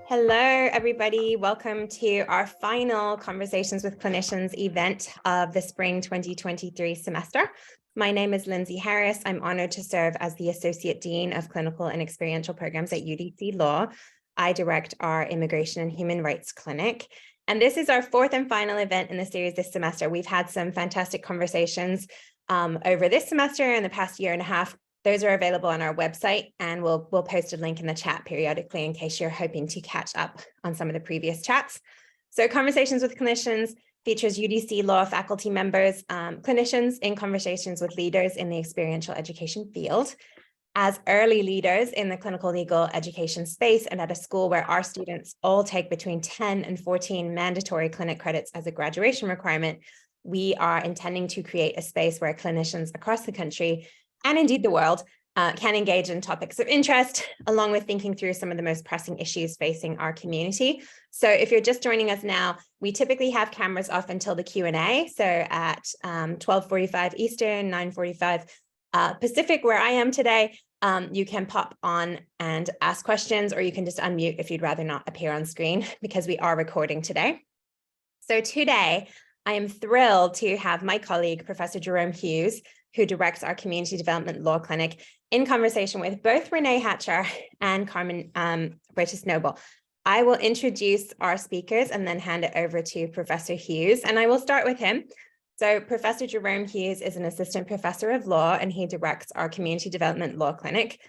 Hello, everybody. Welcome to our final Conversations with Clinicians event of the spring 2023 semester. My name is Lindsay Harris. I'm honored to serve as the Associate Dean of Clinical and Experiential Programs at UDC Law. I direct our Immigration and Human Rights Clinic. And this is our fourth and final event in the series this semester. We've had some fantastic conversations over this semester and the past year and a half. Those are available on our website, and we'll post a link in the chat periodically in case you're hoping to catch up on some of the previous chats. So Conversations with Clinicians features UDC Law faculty members, clinicians in conversations with leaders in the experiential education field. As early leaders in the clinical legal education space and at a school where our students all take between 10 and 14 mandatory clinic credits as a graduation requirement, we are intending to create a space where clinicians across the country and indeed the world can engage in topics of interest, along with thinking through some of the most pressing issues facing our community. So if you're just joining us now, we typically have cameras off until the Q&A. So at 12:45 Eastern, 9:45 Pacific, where I am today, you can pop on and ask questions, or you can just unmute if you'd rather not appear on screen, because we are recording today. So today, I am thrilled to have my colleague, Professor Jerome Hughes, who directs our Community Development Law Clinic, in conversation with both Renee Hatcher and Carmen Huertas-Noble. I will introduce our speakers and then hand it over to Professor Hughes, and I will start with him. So Professor Jerome Hughes is an assistant professor of law, and he directs our Community Development Law Clinic.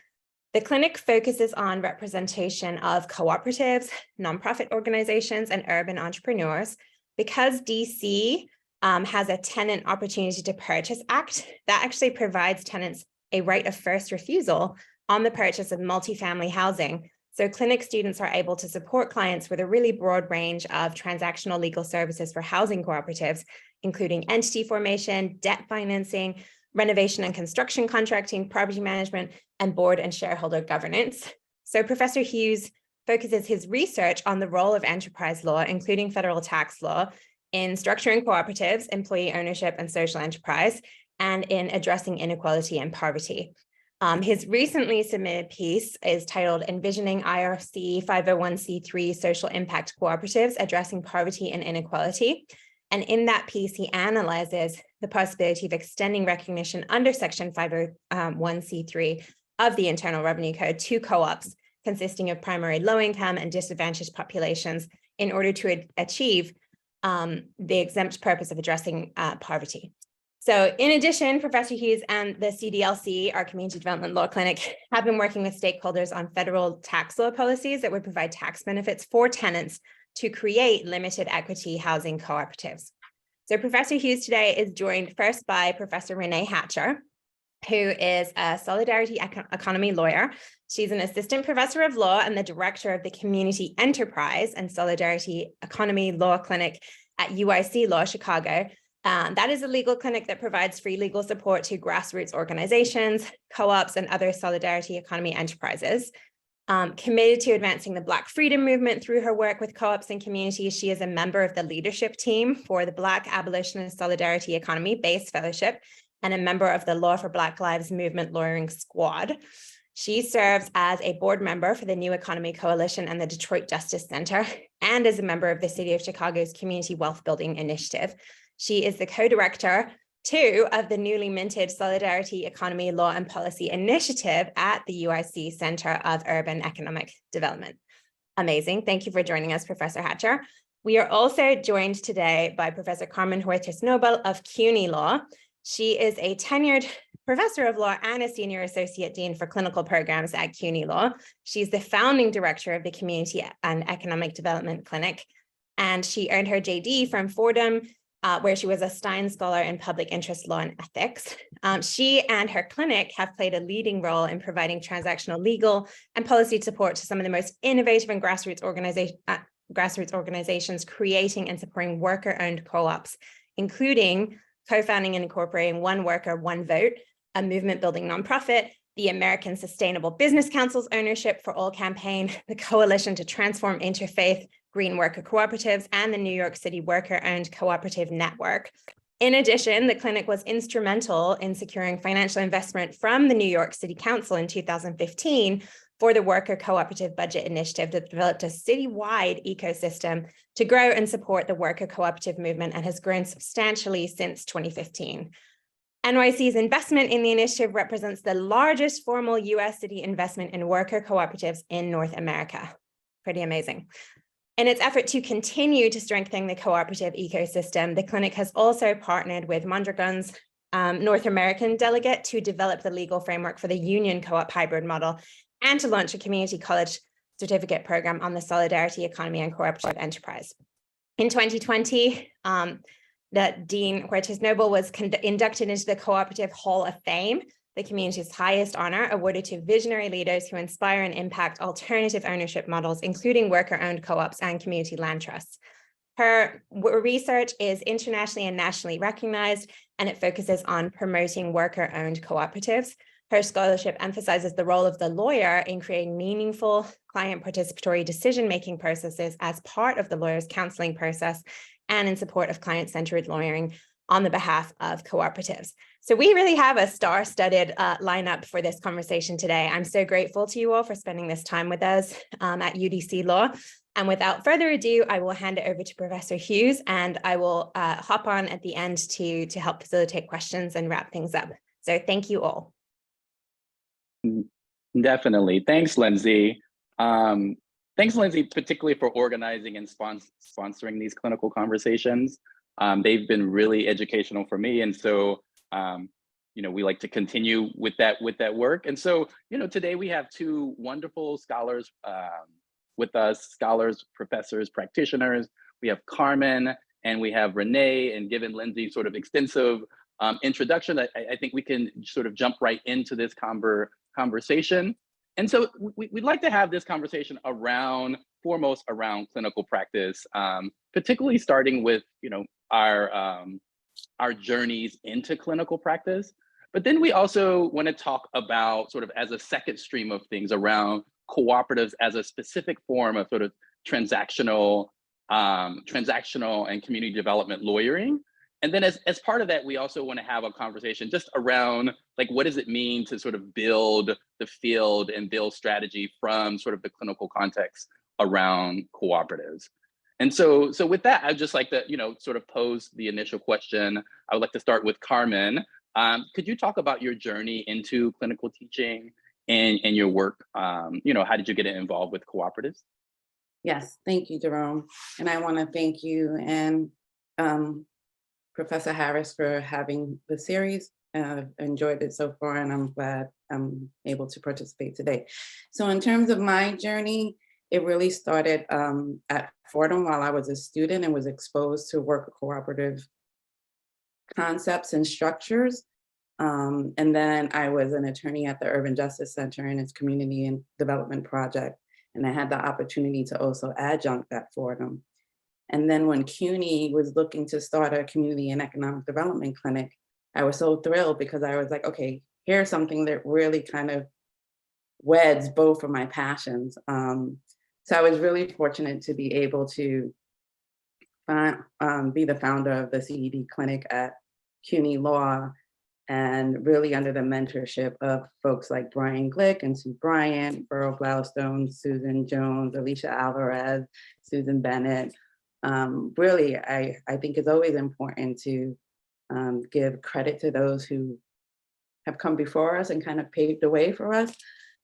The clinic focuses on representation of cooperatives, nonprofit organizations, and urban entrepreneurs. Because DC has a Tenant Opportunity to Purchase Act that actually provides tenants a right of first refusal on the purchase of multifamily housing. So clinic students are able to support clients with a really broad range of transactional legal services for housing cooperatives, including entity formation, debt financing, renovation and construction contracting, property management, and board and shareholder governance. So Professor Hughes focuses his research on the role of enterprise law, including federal tax law, in structuring cooperatives, employee ownership, and social enterprise, and in addressing inequality and poverty. His recently submitted piece is titled Envisioning IRC 501c3 Social Impact Cooperatives Addressing Poverty and Inequality. And in that piece, he analyzes the possibility of extending recognition under Section 501c3 of the Internal Revenue Code to co-ops consisting of primary low-income and disadvantaged populations in order to achieve the exempt purpose of addressing poverty. So in addition, Professor Hughes and the CDLC, our Community Development Law Clinic, have been working with stakeholders on federal tax law policies that would provide tax benefits for tenants to create limited equity housing cooperatives. So Professor Hughes today is joined first by Professor Renee Hatcher, who is a solidarity economy lawyer. She's an assistant professor of law and the director of the Community Enterprise and Solidarity Economy Law Clinic at UIC Law Chicago. That is a legal clinic that provides free legal support to grassroots organizations, co-ops, and other solidarity economy enterprises. Committed to advancing the Black freedom movement through her work with co-ops and communities, she is a member of the leadership team for the Black Abolitionist Solidarity Economy Base Fellowship and a member of the Law for Black Lives Movement Lawyering Squad. She serves as a board member for the New Economy Coalition and the Detroit Justice Center, and is a member of the City of Chicago's Community Wealth Building Initiative. She is the co-director, too, of the newly minted Solidarity Economy Law and Policy Initiative at the UIC Center of Urban Economic Development. Amazing. Thank you for joining us, Professor Hatcher. We are also joined today by Professor Carmen Huertas-Noble of CUNY Law. She is a tenured professor of law and a senior associate dean for clinical programs at CUNY Law. She's the founding director of the Community and Economic Development Clinic, and she earned her JD from Fordham, where she was a Stein Scholar in Public Interest Law and Ethics. She and her clinic have played a leading role in providing transactional legal and policy support to some of the most innovative and grassroots organizations creating and supporting worker-owned co-ops, including co-founding and incorporating One Worker, One Vote, a movement-building nonprofit, the American Sustainable Business Council's Ownership for All campaign, the Coalition to Transform Interfaith Green Worker Cooperatives, and the New York City Worker-Owned Cooperative Network. In addition, the clinic was instrumental in securing financial investment from the New York City Council in 2015 for the Worker Cooperative Budget Initiative that developed a citywide ecosystem to grow and support the worker cooperative movement and has grown substantially since 2015. NYC's investment in the initiative represents the largest formal US city investment in worker cooperatives in North America. Pretty amazing. In its effort to continue to strengthen the cooperative ecosystem, the clinic has also partnered with Mondragon's North American delegate to develop the legal framework for the union co-op hybrid model and to launch a community college certificate program on the solidarity economy and cooperative enterprise. In 2020, that Dean Huertas-Noble was inducted into the Cooperative Hall of Fame, the community's highest honor, awarded to visionary leaders who inspire and impact alternative ownership models, including worker-owned co-ops and community land trusts. Her research is internationally and nationally recognized, and it focuses on promoting worker-owned cooperatives. Her scholarship emphasizes the role of the lawyer in creating meaningful client participatory decision-making processes as part of the lawyer's counseling process and in support of client-centered lawyering on the behalf of cooperatives. So we really have a star-studded lineup for this conversation today. I'm so grateful to you all for spending this time with us at UDC Law. And without further ado, I will hand it over to Professor Hughes, and I will hop on at the end to help facilitate questions and wrap things up. So thank you all. Definitely. Thanks, Lindsay. Thanks, Lindsay, particularly for organizing and sponsoring these clinical conversations. They've been really educational for me. And so, we like to continue with that work. And so, today we have two wonderful scholars with us, scholars, professors, practitioners. We have Carmen and we have Renee, and given Lindsay's sort of extensive introduction, I think we can sort of jump right into this conversation. And so we'd like to have this conversation foremost around clinical practice, particularly starting with, our journeys into clinical practice. But then we also want to talk about sort of as a second stream of things around cooperatives as a specific form of sort of transactional and community development lawyering. And then as part of that, we also want to have a conversation just around, like, what does it mean to sort of build the field and build strategy from sort of the clinical context around cooperatives. And so with that, I'd just like to, sort of pose the initial question. I would like to start with Carmen. Could you talk about your journey into clinical teaching and your work? How did you get involved with cooperatives? Yes, thank you, Jerome. And I want to thank you and Professor Harris for having the series. I've enjoyed it so far, and I'm glad I'm able to participate today. So in terms of my journey, it really started at Fordham while I was a student and was exposed to worker cooperative concepts and structures. And then I was an attorney at the Urban Justice Center in its community and development project. And I had the opportunity to also adjunct at Fordham. And then when CUNY was looking to start a community and economic development clinic, I was so thrilled because I was like, okay, here's something that really kind of weds both of my passions. So I was really fortunate to be able to be the founder of the CED clinic at CUNY Law, and really under the mentorship of folks like Brian Glick and Sue Bryant, Burl Blaustone, Susan Jones, Alicia Alvarez, Susan Bennett. Really, I think it's always important to give credit to those who have come before us and kind of paved the way for us.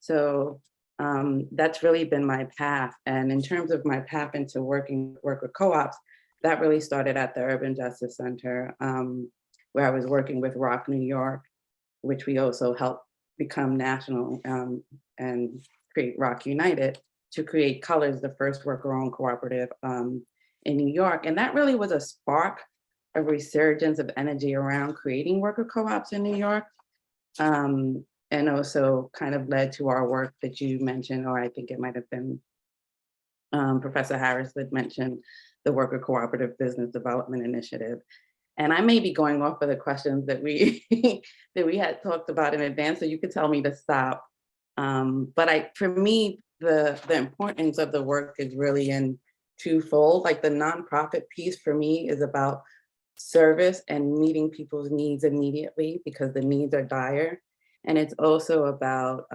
So that's really been my path. And in terms of my path into working with co-ops, that really started at the Urban Justice Center, where I was working with Rock New York, which we also helped become national and create Rock United to create Colors, the first worker-owned cooperative in New York. And that really was a spark, a resurgence of energy around creating worker co-ops in New York. And also kind of led to our work that you mentioned, or I think it might have been Professor Harris that mentioned the Worker Cooperative Business Development Initiative. And I may be going off of the questions that we that we had talked about in advance, so you could tell me to stop. But for me, the importance of the work is really in twofold. Like the nonprofit piece for me is about service and meeting people's needs immediately because the needs are dire. And it's also about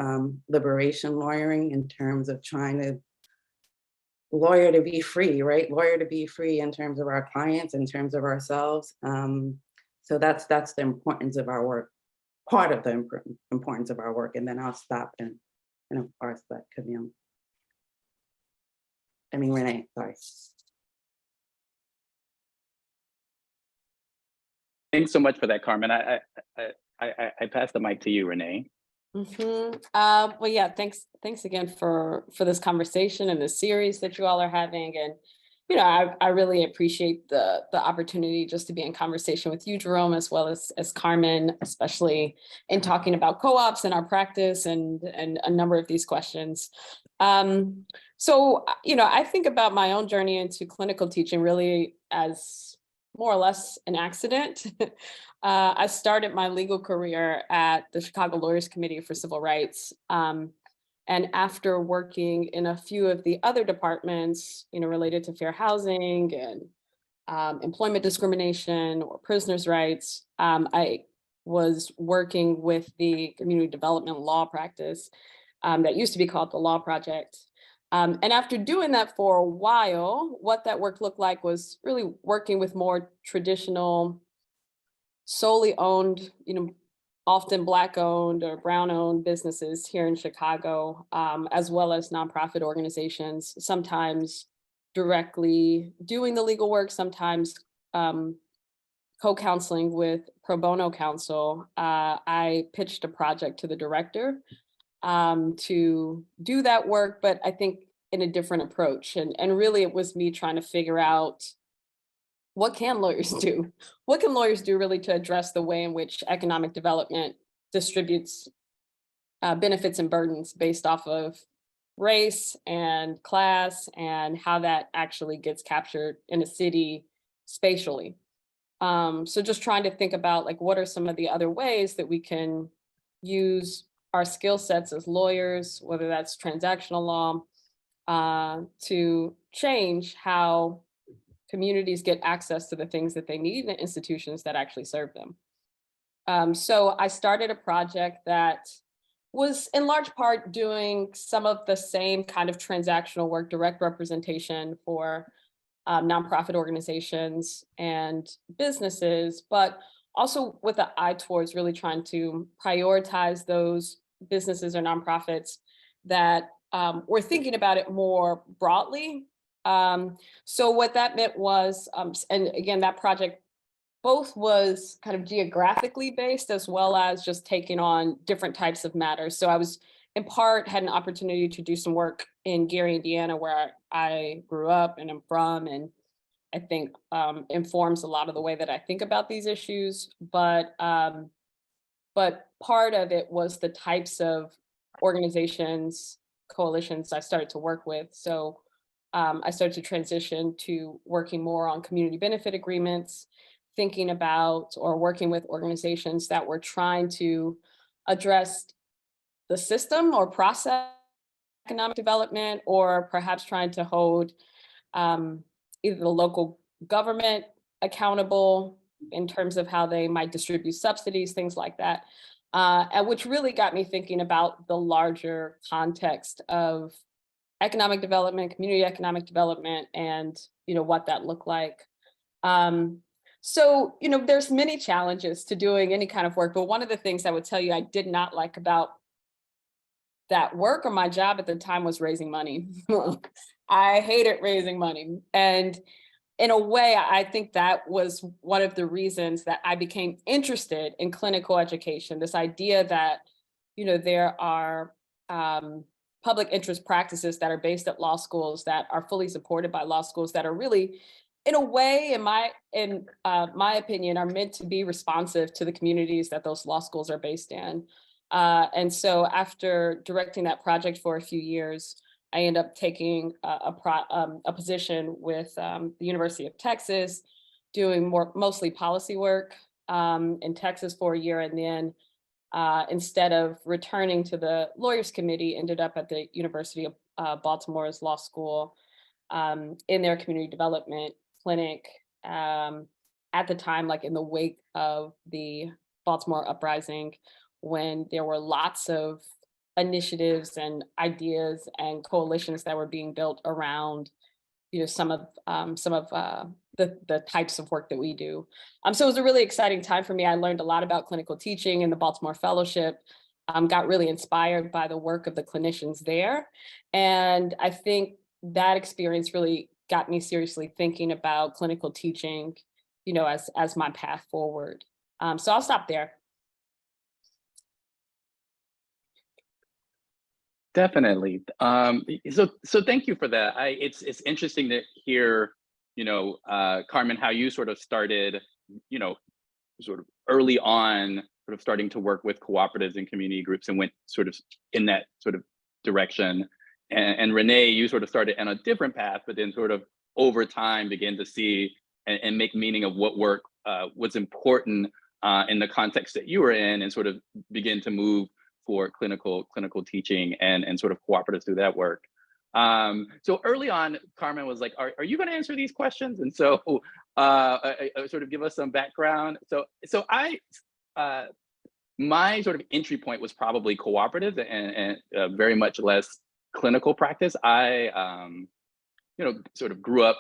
liberation lawyering in terms of trying to lawyer to be free, right? Lawyer to be free in terms of our clients, in terms of ourselves. So that's the importance of our work, part of the importance of our work. And then I'll stop and of course let Camille. Renee, sorry. Thanks so much for that, Carmen. I pass the mic to you, Renee. Well, yeah, thanks again for this conversation and the series that you all are having. And, you know, I really appreciate the opportunity just to be in conversation with you, Jerome, as well as Carmen, especially in talking about co-ops and our practice and a number of these questions. So, you know, I think about my own journey into clinical teaching really as more or less an accident. I started my legal career at the Chicago Lawyers Committee for Civil Rights. And after working in a few of the other departments, you know, related to fair housing and employment discrimination or prisoners' rights, I was working with the community development law practice that used to be called the Law Project. And after doing that for a while, what that work looked like was really working with more traditional, solely owned, you know, often Black owned or brown owned businesses here in Chicago, as well as nonprofit organizations, sometimes directly doing the legal work, sometimes co-counseling with pro bono counsel. I pitched a project to the director to do that work, but I think in a different approach. And really it was me trying to figure out, what can lawyers do? What can lawyers do really to address the way in which economic development distributes benefits and burdens based off of race and class and how that actually gets captured in a city spatially. So just trying to think about like, what are some of the other ways that we can use our skill sets as lawyers, whether that's transactional law, to change how communities get access to the things that they need and institutions that actually serve them. So I started a project that was in large part doing some of the same kind of transactional work, direct representation for nonprofit organizations and businesses, but also with an eye towards really trying to prioritize those businesses or nonprofits that were thinking about it more broadly. So what that meant was, and again, that project both was kind of geographically based as well as just taking on different types of matters. So I was in part had an opportunity to do some work in Gary, Indiana, where I grew up and am from, and I think informs a lot of the way that I think about these issues. But part of it was the types of organizations, coalitions I started to work with. So I started to transition to working more on community benefit agreements, thinking about or working with organizations that were trying to address the system or process economic development, or perhaps trying to hold either the local government accountable in terms of how they might distribute subsidies, things like that. And which really got me thinking about the larger context of economic development, community economic development, and what that looked like. So there's many challenges to doing any kind of work, but one of the things I would tell you I did not like about that work or my job at the time was raising money. I hated raising money. And in a way, I think that was one of the reasons that I became interested in clinical education, this idea that, there are public interest practices that are based at law schools that are fully supported by law schools that are really, in a way, in my opinion, are meant to be responsive to the communities that those law schools are based in. And so after directing that project for a few years, I ended up taking a position with the University of Texas, doing mostly policy work in Texas for a year. And then instead of returning to the Lawyers Committee, ended up at the University of Baltimore's law school in their community development clinic at the time, like in the wake of the Baltimore uprising, when there were lots of initiatives and ideas and coalitions that were being built around, some of the types of work that we do. So it was a really exciting time for me. I learned a lot about clinical teaching in the Baltimore Fellowship. Got really inspired by the work of the clinicians there. And I think that experience really got me seriously thinking about clinical teaching, as my path forward. So I'll stop there. Definitely. So thank you for that. It's interesting to hear, Carmen, how you sort of started, sort of early on, sort of starting to work with cooperatives and community groups and went sort of in that sort of direction. And Renee, you sort of started on a different path, but then sort of over time began to see and make meaning of what work was important in the context that you were in, and sort of begin to move for clinical teaching and sort of cooperatives through that work. So early on, Carmen was like, are you going to answer these questions? And so sort of give us some background. So my sort of entry point was probably cooperative and very much less clinical practice. I sort of grew up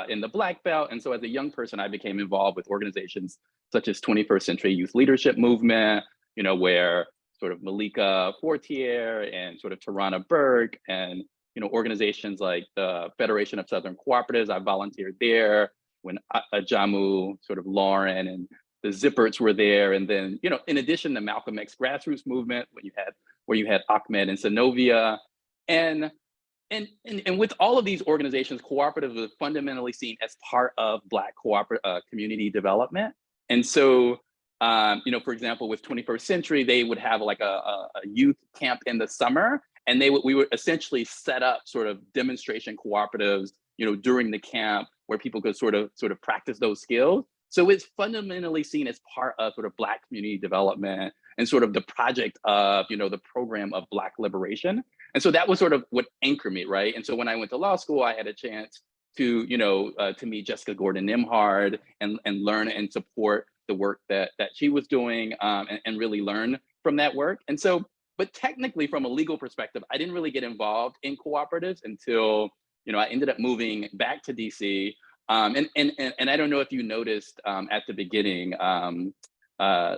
in the Black Belt. And so as a young person, I became involved with organizations such as 21st Century Youth Leadership Movement, where sort of Malika Fortier and sort of Tarana Burke and, organizations like the Federation of Southern Cooperatives. I volunteered there when Ajamu, sort of Lauren and the Zipperts were there. And then, in addition to Malcolm X grassroots movement, where you had Ahmed and Sanovia. And with all of these organizations, cooperatives were fundamentally seen as part of Black community development. And so, for example, with 21st Century, they would have like a youth camp in the summer, and we would essentially set up sort of demonstration cooperatives, during the camp where people could sort of practice those skills. So it's fundamentally seen as part of sort of Black community development and sort of the project of, the program of Black liberation. And so that was sort of what anchored me, right? And so when I went to law school, I had a chance to, to meet Jessica Gordon-Nimhard and learn and support the work that she was doing and really learn from that work. And so, but technically from a legal perspective, I didn't really get involved in cooperatives until, I ended up moving back to DC. And I don't know if you noticed at the beginning,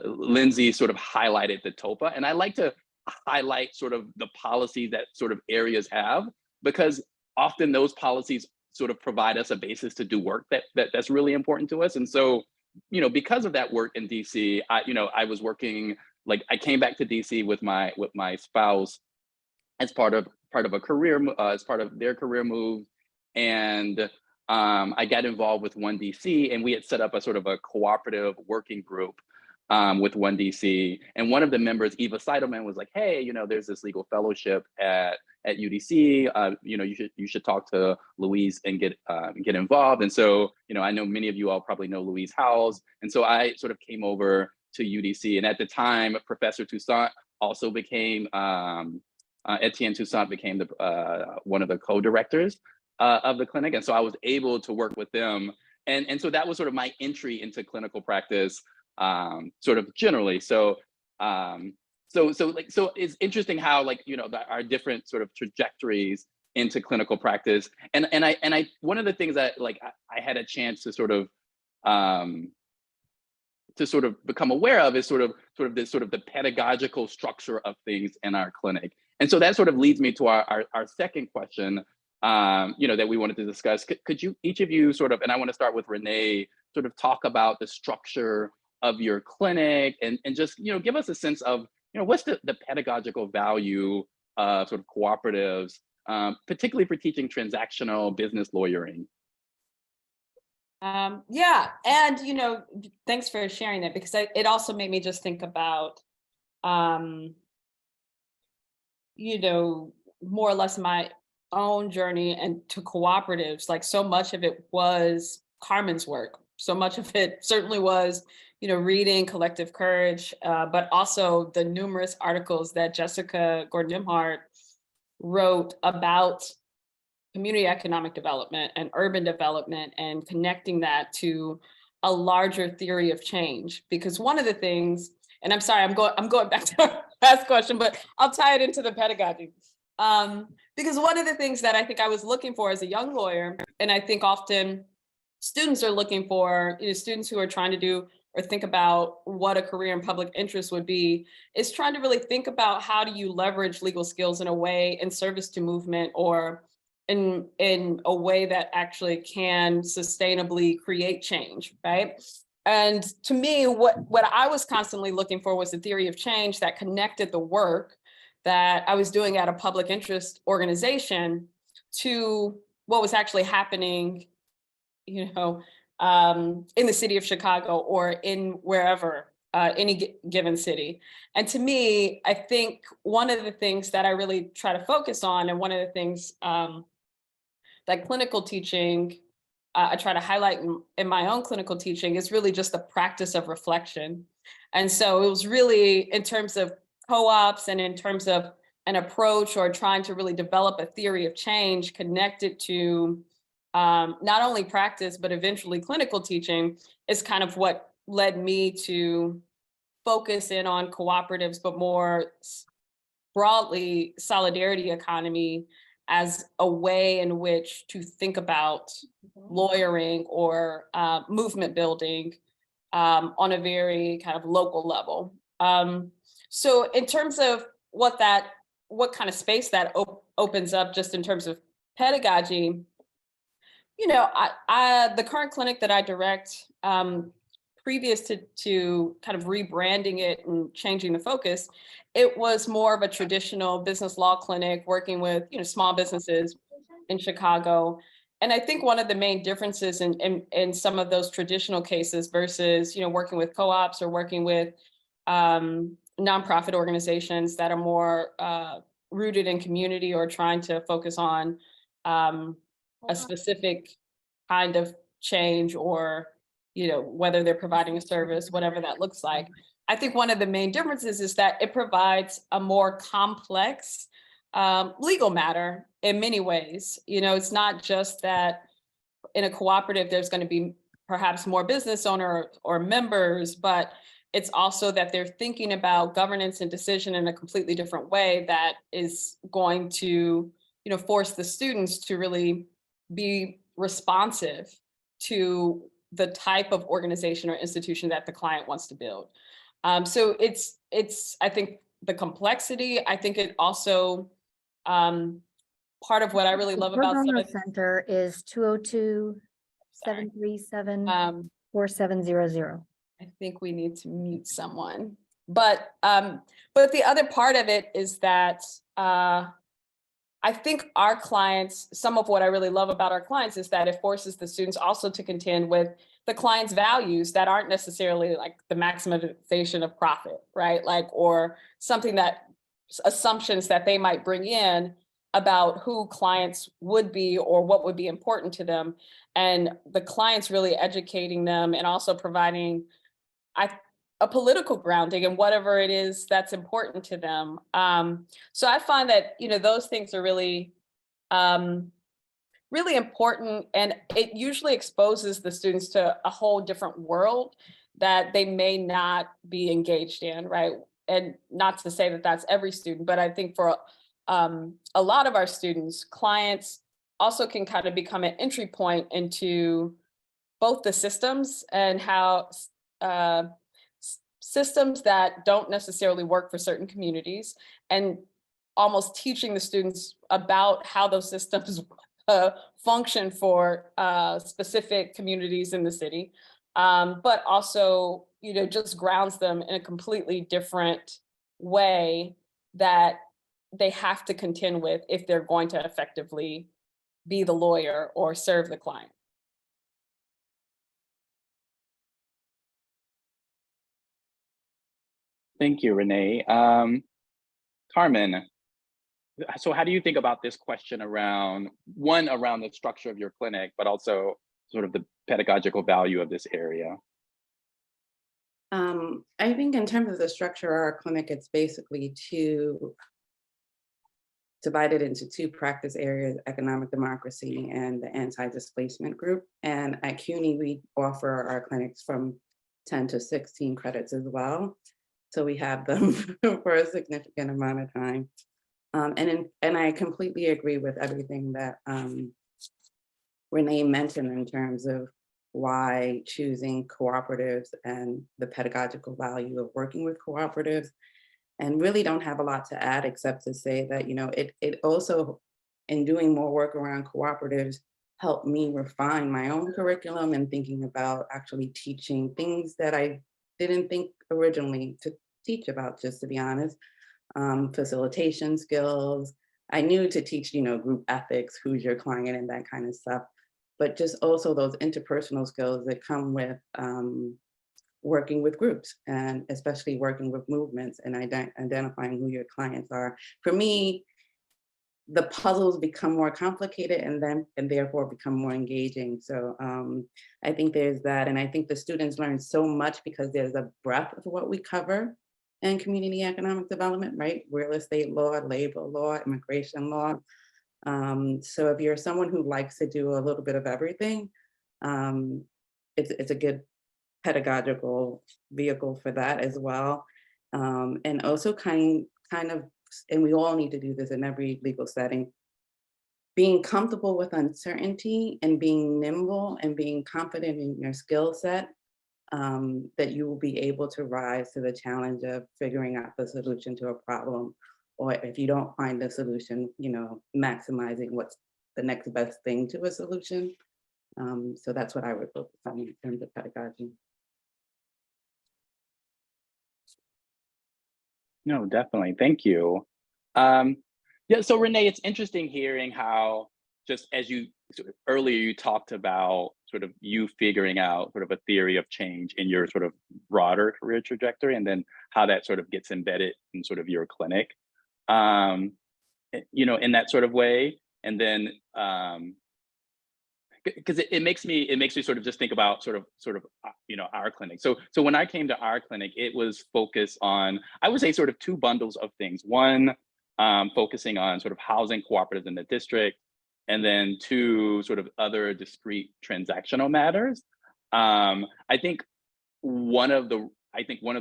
Lindsay sort of highlighted the TOPA, and I like to highlight sort of the policies that sort of areas have, because often those policies sort of provide us a basis to do work that's really important to us. And so, because of that work in DC, I was working, like I came back to DC with my spouse as part of a career, as part of their career move. And I got involved with One DC, and we had set up a sort of a cooperative working group with One DC. And one of the members, Eva Seidelman, was like, hey, there's this legal fellowship at UDC. You should talk to Louise and get involved. And so, I know many of you all probably know Louise Howells. And so I sort of came over to UDC. And at the time, Professor Toussaint also became, Etienne Toussaint became one of the co-directors of the clinic. And so I was able to work with them. And so that was sort of my entry into clinical practice, sort of generally. So it's interesting how, like, our different sort of trajectories into clinical practice. And I one of the things that I had a chance to sort of become aware of is sort of the pedagogical structure of things in our clinic. And so that sort of leads me to our second question, that we wanted to discuss. Could you, each of you sort of, and I want to start with Renee, sort of talk about the structure of your clinic and just, give us a sense of, what's the pedagogical value of sort of cooperatives, particularly for teaching transactional business lawyering? Yeah, and thanks for sharing that, because it also made me just think about, more or less my own journey and to cooperatives. Like, so much of it was Carmen's work. So much of it certainly was, reading Collective Courage, but also the numerous articles that Jessica Gordon-Nimhard wrote about community economic development and urban development, and connecting that to a larger theory of change. Because one of the things, And I'm sorry, I'm going back to our last question, but I'll tie it into the pedagogy. Because one of the things that I think I was looking for as a young lawyer, and I think often students are looking for, students who are trying to do or think about what a career in public interest would be, is trying to really think about how do you leverage legal skills in a way in service to movement or in a way that actually can sustainably create change, right? And to me, what I was constantly looking for was a theory of change that connected the work that I was doing at a public interest organization to what was actually happening, in the city of Chicago or in wherever, any given city. And to me, I think one of the things that I really try to focus on, and one of the things that clinical teaching, I try to highlight in my own clinical teaching, is really just the practice of reflection. And so it was really in terms of co-ops and in terms of an approach or trying to really develop a theory of change connected to not only practice, but eventually clinical teaching, is kind of what led me to focus in on cooperatives, but more broadly solidarity economy as a way in which to think about lawyering or movement building on a very kind of local level. So in terms of what kind of space that opens up, just in terms of pedagogy, the current clinic that I direct, previous to kind of rebranding it and changing the focus, it was more of a traditional business law clinic working with, small businesses in Chicago. And I think one of the main differences in some of those traditional cases versus, working with co-ops or working with nonprofit organizations that are more rooted in community or trying to focus on a specific kind of change, or whether they're providing a service, whatever that looks like. I think one of the main differences is that it provides a more complex legal matter in many ways. It's not just that in a cooperative there's going to be perhaps more business owner or members, but it's also that they're thinking about governance and decision in a completely different way that is going to force the students to really be responsive to the type of organization or institution that the client wants to build. So it's I think the complexity. I think it also part of what I really love about the center is 202-737-4700. I think we need to mute someone, but the other part of it is that I think our clients, some of what I really love about our clients is that it forces the students also to contend with the client's values that aren't necessarily like the maximization of profit, right? Or something that assumptions that they might bring in about who clients would be or what would be important to them. And the clients really educating them and also providing a political grounding in whatever it is that's important to them. So I find that, those things are really, really important, and it usually exposes the students to a whole different world that they may not be engaged in, right? And not to say that that's every student, but I think for a lot of our students, clients also can kind of become an entry point into both the systems and how systems that don't necessarily work for certain communities, and almost teaching the students about how those systems function for specific communities in the city, but also, just grounds them in a completely different way that they have to contend with if they're going to effectively be the lawyer or serve the client. Thank you, Renee. Carmen, so how do you think about this question around the structure of your clinic, but also sort of the pedagogical value of this area? I think in terms of the structure of our clinic, it's basically divided into two practice areas: economic democracy and the anti-displacement group. And at CUNY, we offer our clinics from 10 to 16 credits as well. so we have them for a significant amount of time. And I completely agree with everything that Renee mentioned in terms of why choosing cooperatives and the pedagogical value of working with cooperatives, and really don't have a lot to add except to say that, you know, it also, in doing more work around cooperatives, helped me refine my own curriculum and thinking about actually teaching things that I didn't think originally to teach about, just to be honest. Facilitation skills. I knew to teach, you know, group ethics, who's your client and that kind of stuff, but just also those interpersonal skills that come with working with groups, and especially working with movements and identifying who your clients are. For me, the puzzles become more complicated and therefore become more engaging. So I think there's that. And I think the students learn so much because there's a breadth of what we cover in community economic development, right? Real estate law, labor law, immigration law. So if you're someone who likes to do a little bit of everything, it's a good pedagogical vehicle for that as well. And also kind of, and we all need to do this in every legal setting, being comfortable with uncertainty and being nimble and being confident in your skill set, that you will be able to rise to the challenge of figuring out the solution to a problem. Or if you don't find the solution, you know, maximizing what's the next best thing to a solution. So that's what I would focus on in terms of pedagogy. No, definitely. Thank you. Yeah, so Renee, it's interesting hearing how, just as you earlier, you talked about sort of you figuring out sort of a theory of change in your sort of broader career trajectory, and then how that sort of gets embedded in sort of your clinic, you know, in that sort of way. And then, because it makes me sort of just think about sort of you know, our clinic. So when I came to our clinic, it was focused on, I would say, sort of two bundles of things. One, focusing on sort of housing cooperatives in the district, and then two, sort of other discrete transactional matters. I think one of the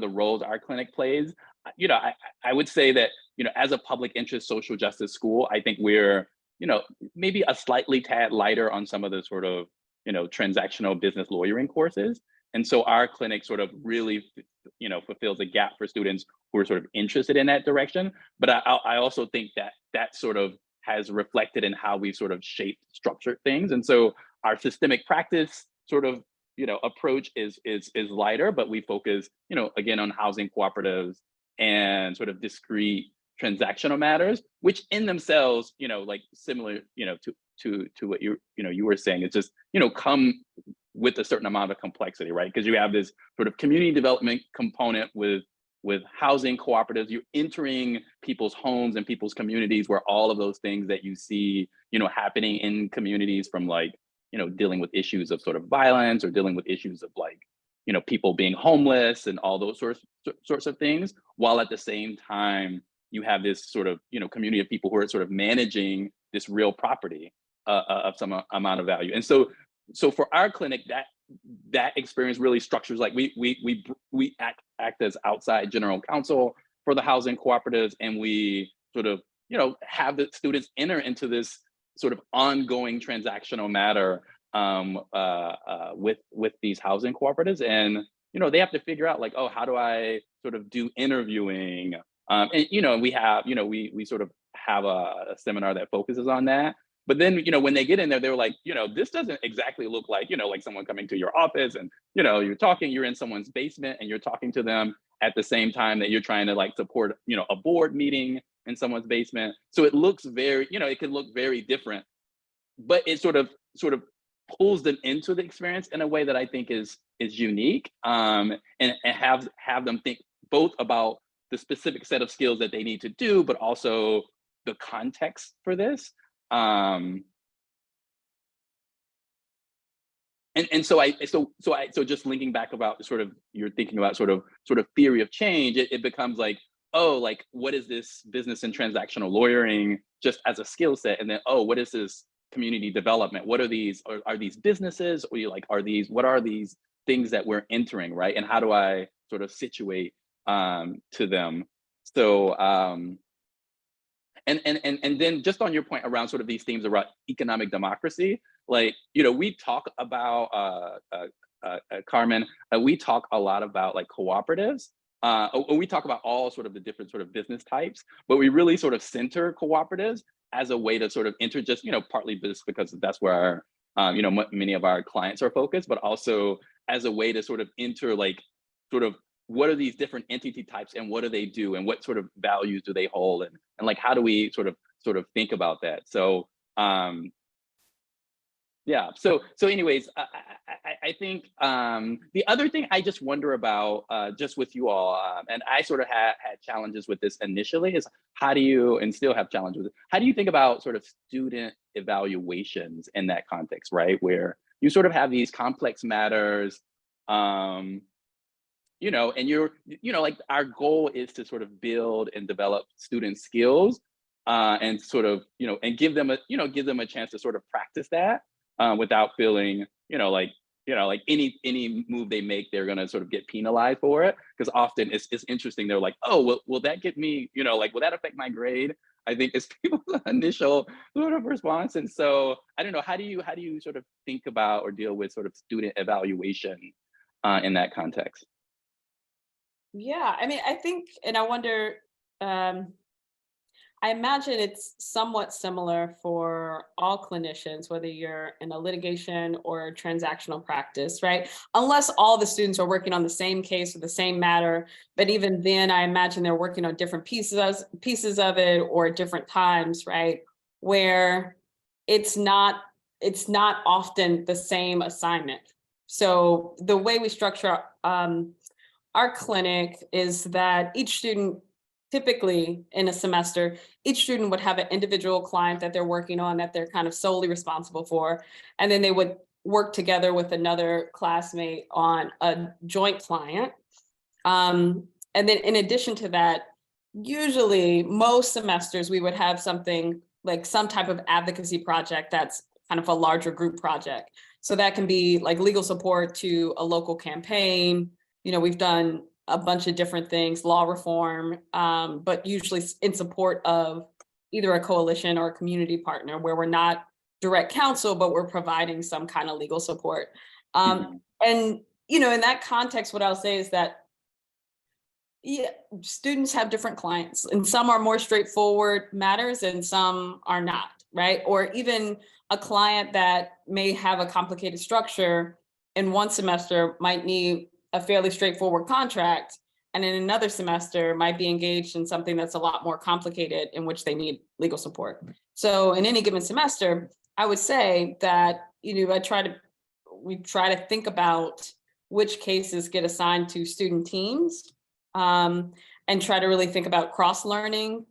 roles our clinic plays, you know, I would say that, you know, as a public interest social justice school, I think we're, you know, maybe a slightly tad lighter on some of the sort of, you know, transactional business lawyering courses. And so our clinic sort of really, you know, fulfills a gap for students who are sort of interested in that direction. But I also think that that sort of has reflected in how we've sort of shaped structured things. And so our systemic practice sort of, you know, approach is lighter, but we focus, you know, again, on housing cooperatives and sort of discrete transactional matters, which in themselves, you know, like similar, you know, to what you were saying, it's just, you know, come with a certain amount of complexity, right? Because you have this sort of community development component with housing cooperatives. You're entering people's homes and people's communities, where all of those things that you see, you know, happening in communities, from like, you know, dealing with issues of sort of violence, or dealing with issues of like, you know, people being homeless and all those sorts of things, while at the same time you have this sort of, you know, community of people who are sort of managing this real property of some amount of value. And so for our clinic, that experience really structures, like we act as outside general counsel for the housing cooperatives, and we sort of, you know, have the students enter into this sort of ongoing transactional matter with these housing cooperatives. And, you know, they have to figure out like, oh, how do I sort of do interviewing? And, you know, we have, you know, we sort of have a seminar that focuses on that. But then, you know, when they get in there, they were like, you know, this doesn't exactly look like, you know, like someone coming to your office and, you know, you're in someone's basement and you're talking to them at the same time that you're trying to like support, you know, a board meeting in someone's basement. So it looks very, you know, it can look very different, but it sort of pulls them into the experience in a way that I think is unique, and have them think both about the specific set of skills that they need to do, but also the context for this. And so just linking back about sort of, you're thinking about sort of theory of change, it becomes like, oh, like what is this business and transactional lawyering just as a skill set? And then, oh, what is this community development? What are these? Are these businesses? Or what are these things that we're entering, right? And how do I sort of situate to them. So, and then just on your point around sort of these themes around economic democracy, like, you know, we talk about, Carmen, we talk a lot about like cooperatives. We talk about all sort of the different sort of business types, but we really sort of center cooperatives as a way to sort of enter, just, you know, partly just because that's where our, you know, many of our clients are focused, but also as a way to sort of enter like sort of what are these different entity types and what do they do and what sort of values do they hold, and like how do we sort of think about that. So yeah, so anyways, I think the other thing I just wonder about just with you all, and I sort of had challenges with this initially, is how do you, and still have challenges with it, how do you think about sort of student evaluations in that context, right? Where you sort of have these complex matters, you know, and you're, you know, like our goal is to sort of build and develop student skills and sort of, you know, and give them a chance to sort of practice that without feeling, like any move they make, they're going to sort of get penalized for it. Because often it's interesting. They're like, oh, well, will that get me, like, will that affect my grade? I think it's people's initial sort of response. And so I don't know, how do you sort of think about or deal with sort of student evaluation in that context? Yeah, I mean, I think, and I wonder, I imagine it's somewhat similar for all clinicians, whether you're in a litigation or transactional practice, right? Unless all the students are working on the same case or the same matter, but even then, I imagine they're working on different pieces of it or at different times, right? Where it's not often the same assignment. So the way we structure our clinic is that each student, typically in a semester, each student would have an individual client that they're working on that they're kind of solely responsible for. And then they would work together with another classmate on a joint client. And then in addition to that, usually most semesters, we would have something like some type of advocacy project that's kind of a larger group project. So that can be like legal support to a local campaign. We've done a bunch of different things, law reform, but usually in support of either a coalition or a community partner where we're not direct counsel, but we're providing some kind of legal support. And, in that context, what I'll say is that, students have different clients and some are more straightforward matters and some are not, right? Or even a client that may have a complicated structure in one semester might need a fairly straightforward contract, and in another semester might be engaged in something that's a lot more complicated in which they need legal support. So in any given semester, I would say that, we try to think about which cases get assigned to student teams, and try to really think about cross-learning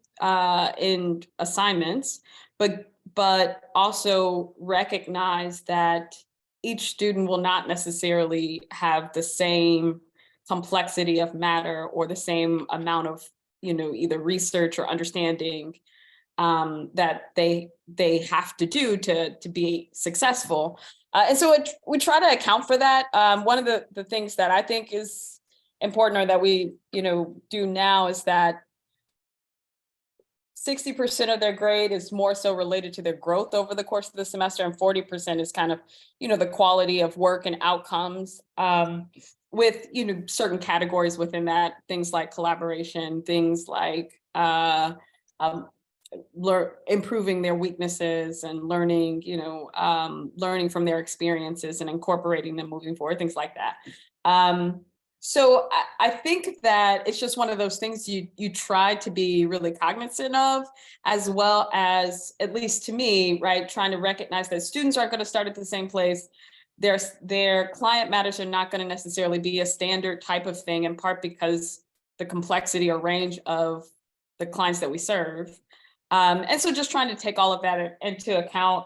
in assignments, but also recognize that each student will not necessarily have the same complexity of matter or the same amount of, either research or understanding that they have to do to be successful. And so we try to account for that. One of the things that I think is important or that we, do now is that 60% of their grade is more so related to their growth over the course of the semester, and 40% is kind of, the quality of work and outcomes, with, certain categories within that, things like collaboration, things like improving their weaknesses and learning, learning from their experiences and incorporating them moving forward, things like that. So I think that it's just one of those things you try to be really cognizant of, as well as, at least to me, right, trying to recognize that students aren't going to start at the same place. Their client matters are not going to necessarily be a standard type of thing, in part because the complexity or range of the clients that we serve. And so just trying to take all of that into account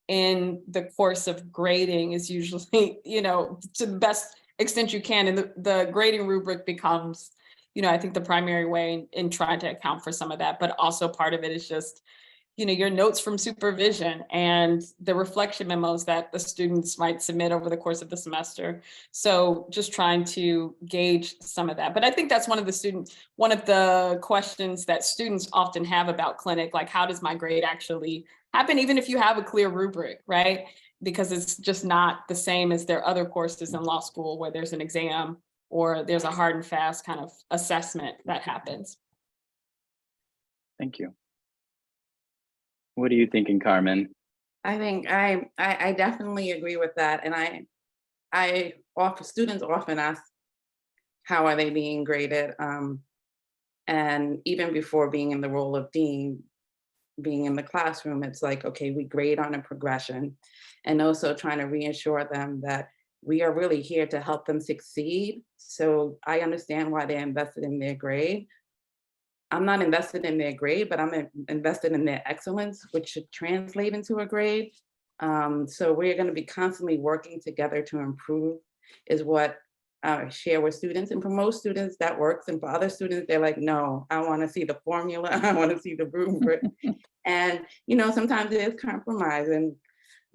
in the course of grading is usually, to the best extent you can. And the grading rubric becomes, I think the primary way in trying to account for some of that, but also part of it is just, your notes from supervision and the reflection memos that the students might submit over the course of the semester. So just trying to gauge some of that. But I think that's one of the questions that students often have about clinic, like how does my grade actually happen, even if you have a clear rubric, right? Because it's just not the same as their other courses in law school where there's an exam or there's a hard and fast kind of assessment that happens. Thank you. What are you thinking, Carmen? I think I definitely agree with that. And students often ask, how are they being graded? And even before being in the role of dean, being in the classroom, it's like, okay, we grade on a progression, and also trying to reassure them that we are really here to help them succeed. So I understand why they're invested in their grade. I'm not invested in their grade, but I'm invested in their excellence, which should translate into a grade. So we're going to be constantly working together to improve, is what I share with students. And for most students, that works. And for other students, they're like, no, I want to see the formula. I want to see the rubric. And, sometimes it is compromise. And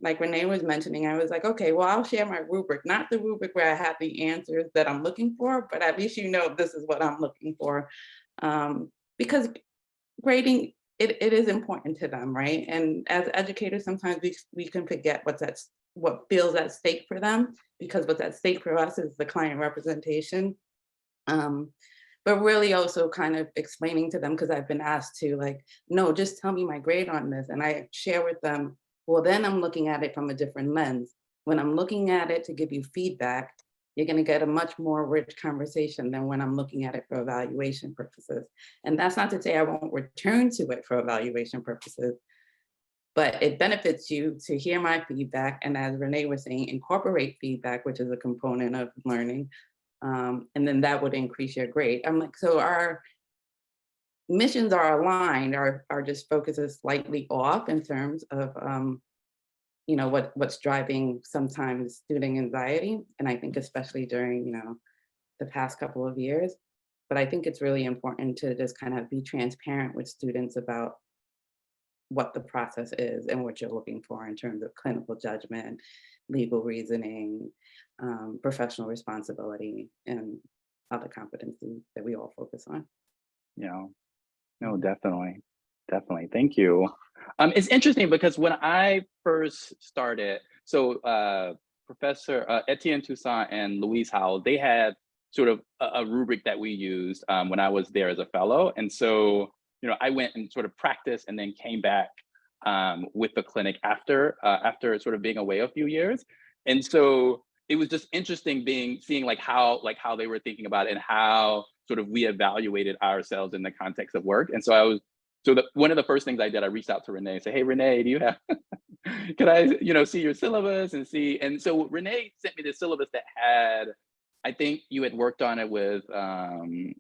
like Renee was mentioning, I was like, okay, well, I'll share my rubric, not the rubric where I have the answers that I'm looking for, but at least this is what I'm looking for. Because grading, it is important to them, right? And as educators, sometimes we can forget what feels at stake for them, because what's at stake for us is the client representation. But really also kind of explaining to them, because I've been asked to, like, no, just tell me my grade on this. And I share with them, well, then I'm looking at it from a different lens. When I'm looking at it to give you feedback, you're going to get a much more rich conversation than when I'm looking at it for evaluation purposes. And that's not to say I won't return to it for evaluation purposes, but it benefits you to hear my feedback. And as Renee was saying, incorporate feedback, which is a component of learning. And then that would increase your grade. I'm like, so our missions are aligned, our just focus is slightly off in terms of what's driving sometimes student anxiety. And I think especially during, the past couple of years, but I think it's really important to just kind of be transparent with students about what the process is and what you're looking for in terms of clinical judgment, legal reasoning, professional responsibility, and other competencies that we all focus on. Yeah, no, definitely. Thank you. It's interesting because when I first started, so Professor Etienne Toussaint and Louise Howell, they had sort of a rubric that we used when I was there as a fellow. And so, I went and sort of practiced and then came back with the clinic after sort of being away a few years. And so it was just interesting seeing how they were thinking about it and how sort of we evaluated ourselves in the context of work. And so one of the first things I did, I reached out to Renee and said, hey, Renee, do you have, could I, see your syllabus and see? And so Renee sent me the syllabus that had, I think you had worked on it with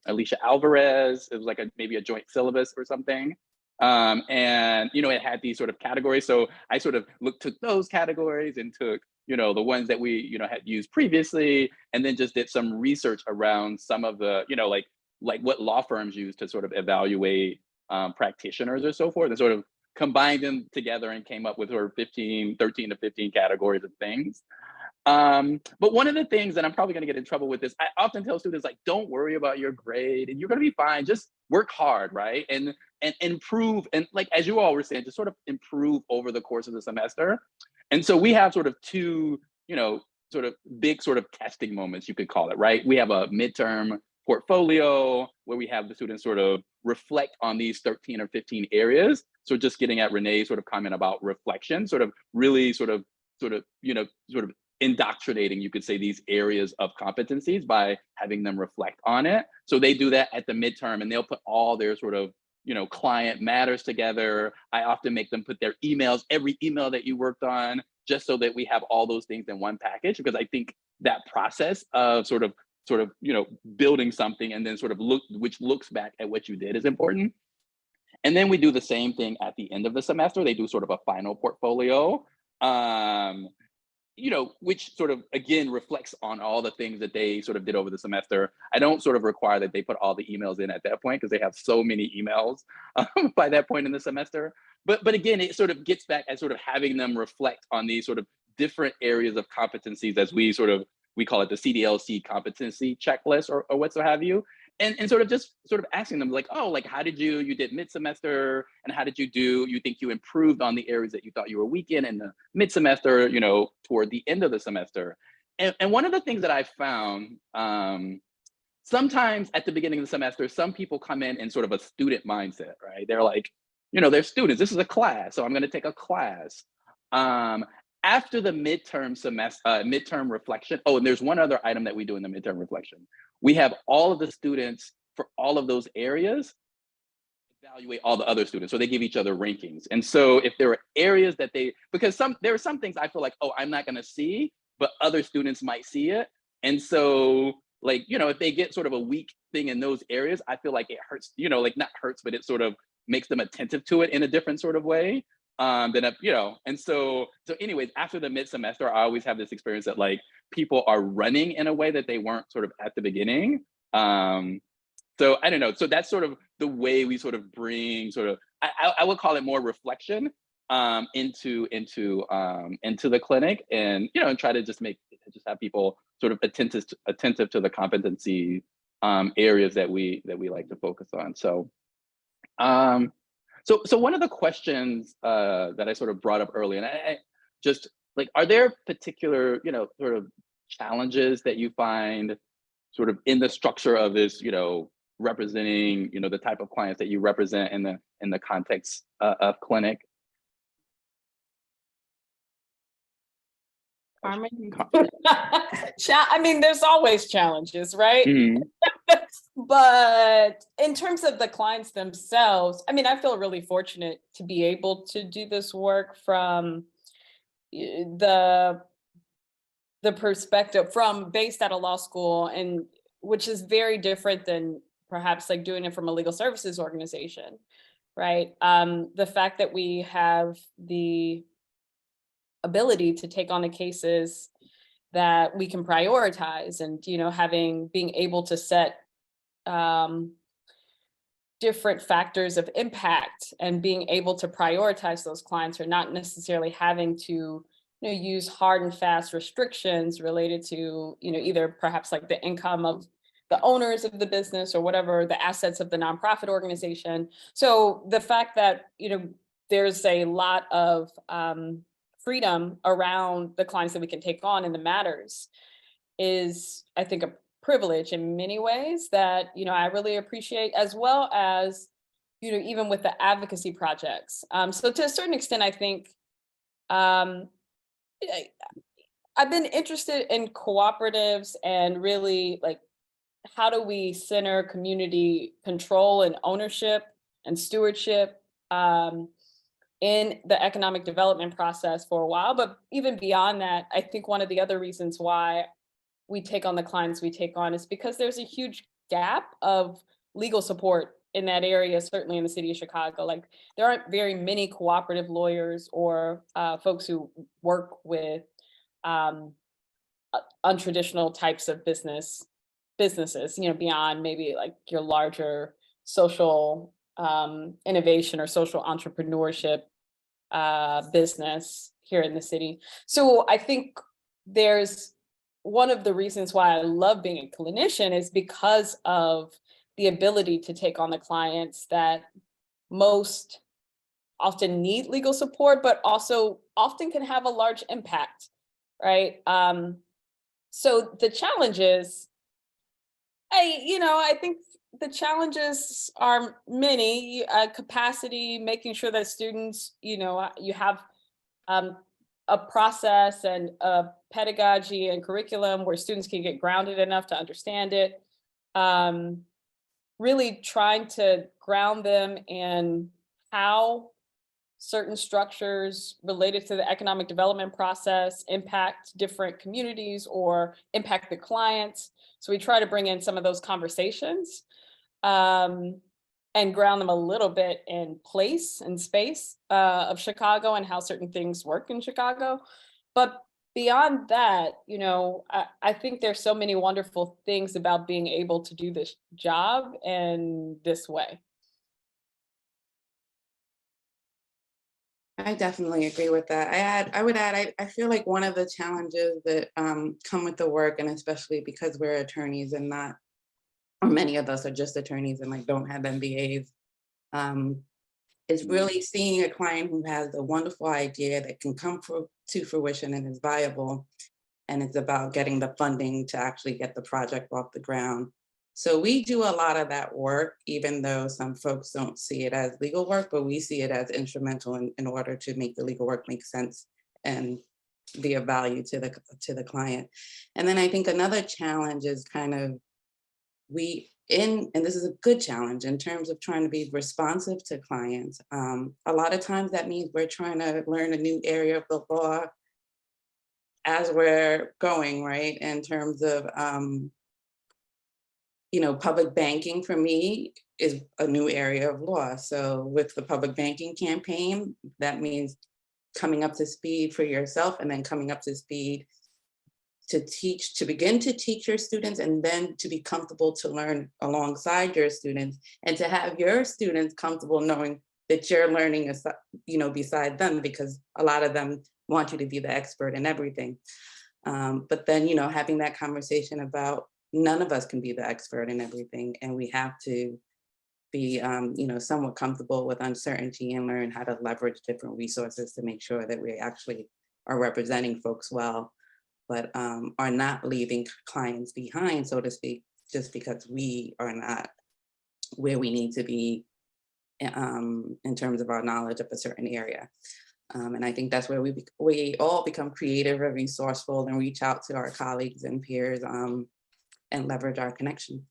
Alicia Alvarez. It was like maybe a joint syllabus or something. And, it had these sort of categories. So I sort of took those categories and took, the ones that we, had used previously, and then just did some research around some of the, like what law firms use to sort of evaluate practitioners or so forth, and sort of combined them together and came up with sort of 13 to 15 categories of things. But one of the things that I'm probably going to get in trouble with is I often tell students, like, don't worry about your grade and you're going to be fine. Just work hard, right? And improve. And like, as you all were saying, just sort of improve over the course of the semester. And so we have sort of two, sort of big sort of testing moments, you could call it, right? We have a midterm portfolio where we have the students sort of reflect on these 13 or 15 areas. So just getting at Renee's sort of comment about reflection, sort of really sort of indoctrinating, you could say, these areas of competencies by having them reflect on it. So they do that at the midterm, and they'll put all their sort of, client matters together. I often make them put their emails, every email that you worked on, just so that we have all those things in one package, because I think that process of sort of, building something and then sort of which looks back at what you did is important. And then we do the same thing at the end of the semester. They do sort of a final portfolio, which sort of, again, reflects on all the things that they sort of did over the semester. I don't sort of require that they put all the emails in at that point because they have so many emails by that point in the semester. but again, it sort of gets back at sort of having them reflect on these sort of different areas of competencies as we call it the CDLC competency checklist or what so have you. And sort of asking them like, oh, like, how did you did mid-semester, and how did you do? You think you improved on the areas that you thought you were weak in the mid-semester, you know, toward the end of the semester. And one of the things that I found, sometimes at the beginning of the semester, some people come in sort of a student mindset, right? They're like, you know, they're students. This is a class, so I'm going to take a class. After the midterm reflection, oh, and there's one other item that we do in the midterm reflection. We have all of the students for all of those areas evaluate all the other students, so they give each other rankings. And so if there are areas that because there are some things I feel like, oh, I'm not going to see, but other students might see it. And so, like, you know, if they get sort of a weak thing in those areas, I feel like it hurts, you know, like not hurts, but it sort of makes them attentive to it in a different sort of way. You know, and so anyways, after the mid-semester, I always have this experience that like people are running in a way that they weren't sort of at the beginning. So I don't know. So that's sort of the way we sort of bring sort of, I would call it more reflection into the clinic, and, you know, and try to just have people sort of attentive to the competency areas that we like to focus on. So so one of the questions that I sort of brought up earlier, and I just like, are there particular, you know, sort of challenges that you find sort of in the structure of this, you know, representing, you know, the type of clients that you represent in the context of clinic? Carmen? I mean, there's always challenges, right? Mm-hmm. But in terms of the clients themselves, I mean, I feel really fortunate to be able to do this work from the perspective from based at a law school, and which is very different than perhaps like doing it from a legal services organization, right? The fact that we have the ability to take on the cases that we can prioritize, and, you know, being able to set different factors of impact and being able to prioritize those clients, or not necessarily having to, you know, use hard and fast restrictions related to, you know, either perhaps like the income of the owners of the business or whatever, the assets of the nonprofit organization. So the fact that, you know, there's a lot of freedom around the clients that we can take on in the matters is, I think, a privilege in many ways that, you know, I really appreciate, as well as, you know, even with the advocacy projects. So to a certain extent, I think I've been interested in cooperatives and really like, how do we center community control and ownership and stewardship in the economic development process for a while. But even beyond that, I think one of the other reasons why we take on the clients we take on is because there's a huge gap of legal support in that area, certainly in the city of Chicago. Like, there aren't very many cooperative lawyers or folks who work with untraditional types of businesses, you know, beyond maybe like your larger social innovation or social entrepreneurship business here in the city. So I think there's one of the reasons why I love being a clinician is because of the ability to take on the clients that most often need legal support, but also often can have a large impact, right? So the challenges, I think the challenges are many. Capacity, making sure that students, you have a process and a pedagogy and curriculum where students can get grounded enough to understand it. Really trying to ground them in how certain structures related to the economic development process impact different communities or impact the clients. So we try to bring in some of those conversations and ground them a little bit in place and space of Chicago and how certain things work in Chicago. But beyond that, I think there's so many wonderful things about being able to do this job in this way. I definitely agree with that. I would add, I feel like one of the challenges that come with the work, and especially because we're attorneys and not, or many of us are just attorneys and like don't have MBAs, is really seeing a client who has a wonderful idea that can come to fruition and is viable. And it's about getting the funding to actually get the project off the ground. So we do a lot of that work, even though some folks don't see it as legal work, but we see it as instrumental in order to make the legal work make sense and be of value to the client. And then I think another challenge is kind of and this is a good challenge in terms of trying to be responsive to clients. A lot of times that means we're trying to learn a new area of the law as we're going, right? In terms of, public banking for me is a new area of law. So with the public banking campaign, that means coming up to speed for yourself and then coming up to speed to begin to teach your students, and then to be comfortable to learn alongside your students, and to have your students comfortable knowing that you're learning, beside them, because a lot of them want you to be the expert in everything. But then, having that conversation about none of us can be the expert in everything, and we have to be, somewhat comfortable with uncertainty and learn how to leverage different resources to make sure that we actually are representing folks well, but are not leaving clients behind, so to speak, just because we are not where we need to be in terms of our knowledge of a certain area. And I think that's where we all become creative and resourceful and reach out to our colleagues and peers and leverage our connection.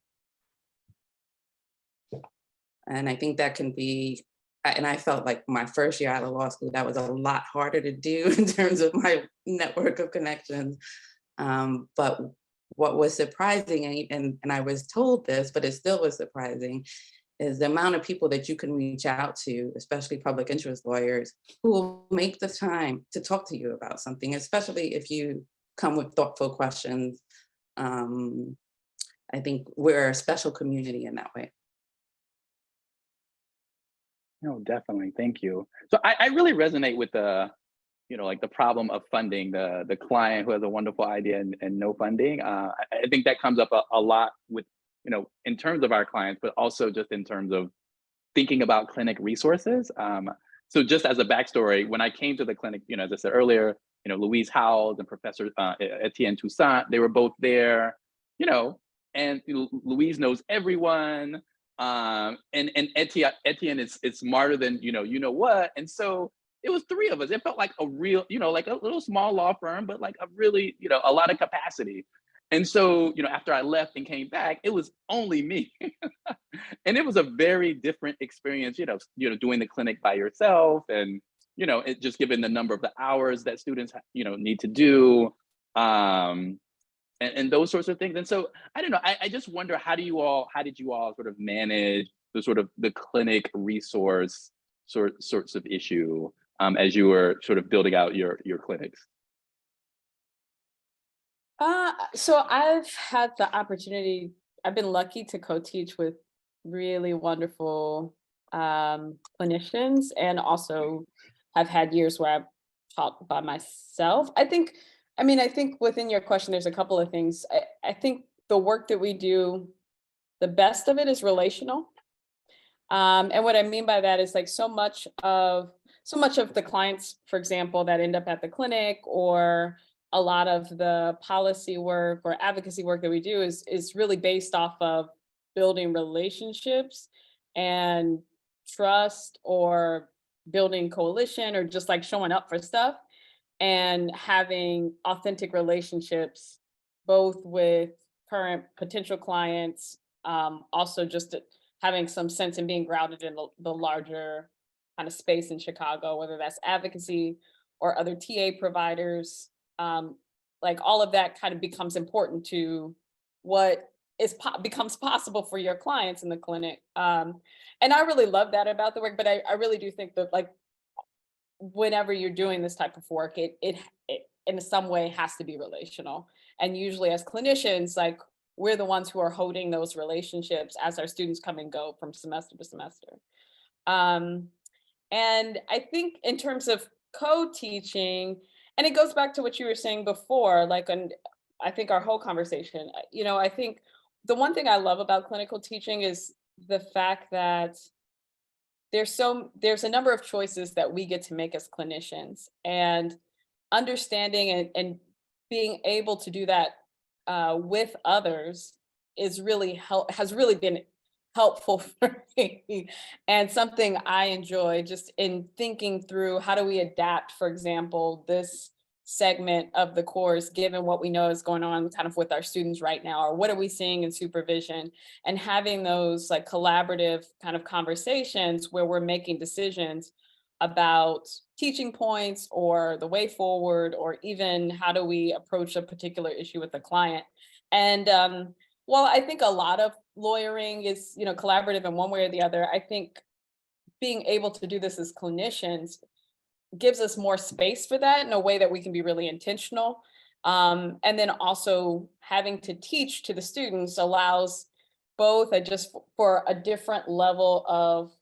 And I think that can be, and I felt like my first year out of law school, that was a lot harder to do in terms of my network of connections. But what was surprising, and I was told this, but it still was surprising, is the amount of people that you can reach out to, especially public interest lawyers, who will make the time to talk to you about something, especially if you come with thoughtful questions. I think we're a special community in that way. No, definitely. Thank you. So I really resonate with the, like the problem of funding the client who has a wonderful idea and no funding. I think that comes up a lot with, in terms of our clients, but also just in terms of thinking about clinic resources. So just as a backstory, when I came to the clinic, as I said earlier, Louise Howells and Professor Etienne Toussaint, they were both there, and Louise knows everyone. And Etienne is smarter than what, and so it was three of us. It felt like a real, like a little small law firm, but like a really, a lot of capacity. And so, after I left and came back, it was only me, and it was a very different experience. Doing the clinic by yourself, and it just given the number of the hours that students need to do. And those sorts of things. And so I don't know, I just wonder, how did you all sort of manage the clinic resource sorts of issue as you were sort of building out your clinics? So I've had the opportunity, I've been lucky to co-teach with really wonderful clinicians, and also have had years where I've taught by myself. I think within your question, there's a couple of things. I think the work that we do, the best of it is relational. And what I mean by that is, like, so much of the clients, for example, that end up at the clinic, or a lot of the policy work or advocacy work that we do is really based off of building relationships and trust, or building coalition, or just like showing up for stuff, and having authentic relationships, both with current potential clients, also just having some sense in being grounded in the larger kind of space in Chicago, whether that's advocacy or other TA providers. Like, all of that kind of becomes important to what becomes possible for your clients in the clinic. And I really love that about the work, but I really do think that, like, whenever you're doing this type of work, it in some way has to be relational. And usually as clinicians, like, we're the ones who are holding those relationships as our students come and go from semester to semester. And I think in terms of co-teaching, and it goes back to what you were saying before, like, and I think our whole conversation, I think the one thing I love about clinical teaching is the fact that there's a number of choices that we get to make as clinicians, and understanding and being able to do that with others has really been helpful for me, and something I enjoy just in thinking through how do we adapt, for example, this segment of the course, given what we know is going on kind of with our students right now, or what are we seeing in supervision, and having those like collaborative kind of conversations where we're making decisions about teaching points or the way forward, or even how do we approach a particular issue with the client. And while I think a lot of lawyering is, collaborative in one way or the other, I think being able to do this as clinicians gives us more space for that in a way that we can be really intentional. And then also having to teach to the students allows both just for a different level of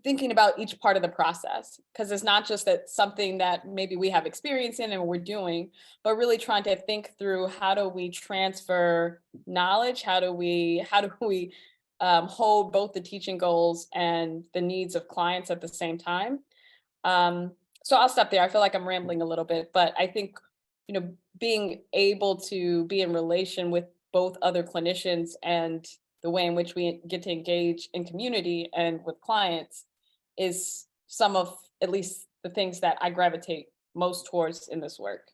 thinking about each part of the process, because it's not just that something that maybe we have experience in and we're doing, but really trying to think through how do we transfer knowledge, how do we hold both the teaching goals and the needs of clients at the same time. So I'll stop there. I feel like I'm rambling a little bit, but I think, being able to be in relation with both other clinicians and the way in which we get to engage in community and with clients is some of at least the things that I gravitate most towards in this work.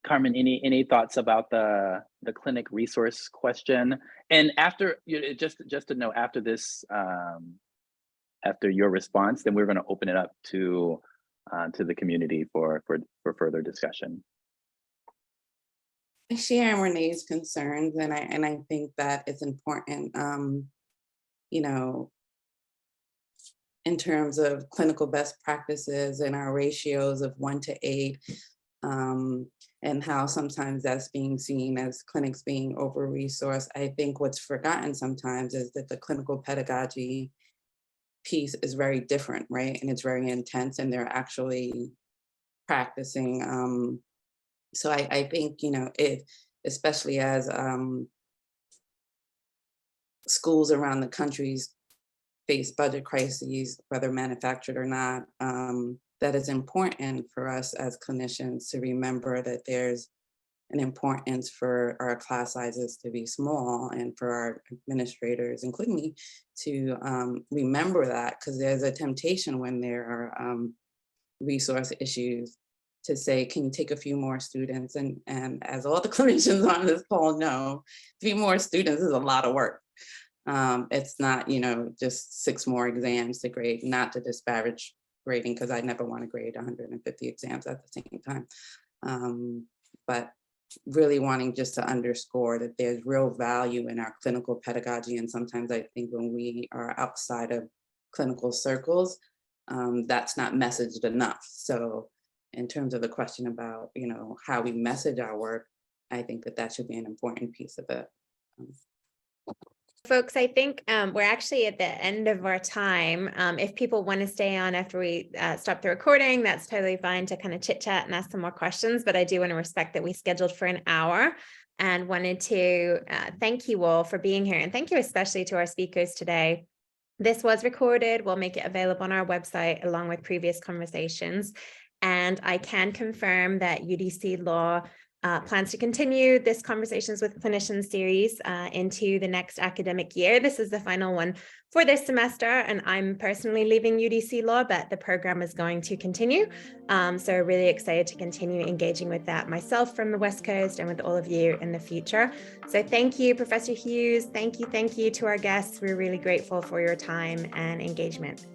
Carmen, any thoughts about the clinic resource question? And after, just to know, after this, after your response, then we're going to open it up to the community for further discussion. I share Renee's concerns, and I think that it's important, in terms of clinical best practices and our ratios of 1-8, and how sometimes that's being seen as clinics being over-resourced. I think what's forgotten sometimes is that the clinical pedagogy piece is very different, right? And it's very intense, and they're actually practicing. So I think, especially as schools around the country face budget crises, whether manufactured or not, that is important for us as clinicians to remember that there's an importance for our class sizes to be small, and for our administrators, including me, to remember that, because there's a temptation when there are resource issues to say, can you take a few more students? And as all the clinicians on this call know, 3 more students is a lot of work. It's not, just 6 more exams to grade, not to disparage grading, because I never want to grade 150 exams at the same time. But really wanting just to underscore that there's real value in our clinical pedagogy. And sometimes I think when we are outside of clinical circles, that's not messaged enough. So in terms of the question about, how we message our work, I think that should be an important piece of it. Folks, I think we're actually at the end of our time. If people want to stay on after we stop the recording, that's totally fine to kind of chit chat and ask some more questions. But I do want to respect that we scheduled for an hour, and wanted to thank you all for being here. And thank you especially to our speakers today. This was recorded. We'll make it available on our website along with previous conversations. And I can confirm that UDC Law plans to continue this Conversations with Clinicians series into the next academic year. This is the final one for this semester, and I'm personally leaving UDC Law, but the program is going to continue. So really excited to continue engaging with that myself from the West Coast and with all of you in the future. So thank you, Professor Hughes. Thank you to our guests. We're really grateful for your time and engagement.